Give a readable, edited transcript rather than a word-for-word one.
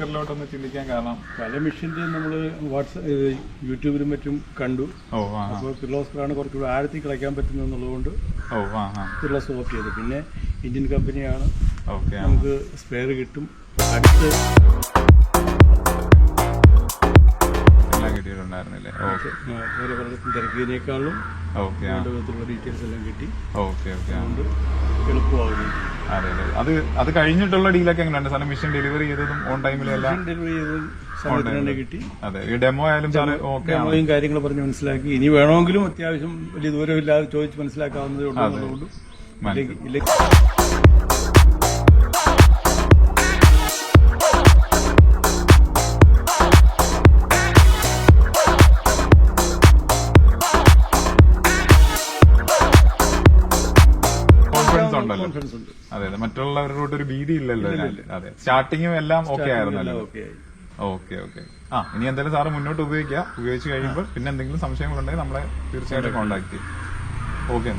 കിർലോട്ടൊന്ന് ചിന്തിക്കാൻ കാരണം? പല മെഷീൻ്റെ നമ്മൾ യൂട്യൂബിലും മറ്റും കണ്ടു. അപ്പോൾ കിർലോസ്കറാണ് കുറച്ചുകൂടി ആഴത്തിൽ കളിക്കാൻ പറ്റുന്നത് എന്നുള്ളതുകൊണ്ട് കിർലോസ് ഓഫ് ചെയ്തു. പിന്നെ ഇന്ത്യൻ കമ്പനിയാണ്, നമുക്ക് സ്പെയർ കിട്ടും. അടുത്ത് കിട്ടിയിട്ടുണ്ടായിരുന്നില്ലേ? വേറെ പലർക്കും തിരക്കിയതിനേക്കാളും വിധത്തിലുള്ള ഡീറ്റെയിൽസ് എല്ലാം കിട്ടി. അതുകൊണ്ട് എളുപ്പമാകുന്നു. അതെ അതെ. അത് കഴിഞ്ഞിട്ടുള്ള ഡീലൊക്കെ എങ്ങനെയുണ്ട്? സാധനം മെഷീൻ ഡെലിവറി ചെയ്തതും ഓൺ ടൈമിലും എല്ലാം ഡെലിവറി ചെയ്തതും സമയത്തിന് തന്നെ കിട്ടി. അതെ, ഈ ഡെമോ ആയാലും ഡെമോയും കാര്യങ്ങൾ പറഞ്ഞ് മനസ്സിലാക്കി. ഇനി വേണമെങ്കിലും അത്യാവശ്യം വലിയ ദൂരമില്ലാതെ ചോദിച്ച് മനസ്സിലാക്കാവുന്നതേ ഉള്ളൂ എന്നുള്ളതുകൊണ്ട് കോൺഫിഡൻസ് ഉണ്ട്. അതെ അതെ, മറ്റുള്ളവരോട് ഒരു ഭീതി ഇല്ലല്ലോ. അതെ, സ്റ്റാർട്ടിങ്ങും എല്ലാം ഓക്കെ ആയിരുന്നല്ലോ. ഓക്കെ. ഇനി എന്തായാലും സാറ് മുന്നോട്ട് ഉപയോഗിച്ച് കഴിയുമ്പോൾ പിന്നെ എന്തെങ്കിലും സംശയങ്ങളുണ്ടെങ്കിൽ നമ്മളെ തീർച്ചയായിട്ടും കോൺടാക്ട് ചെയ്യും. ഓക്കെ.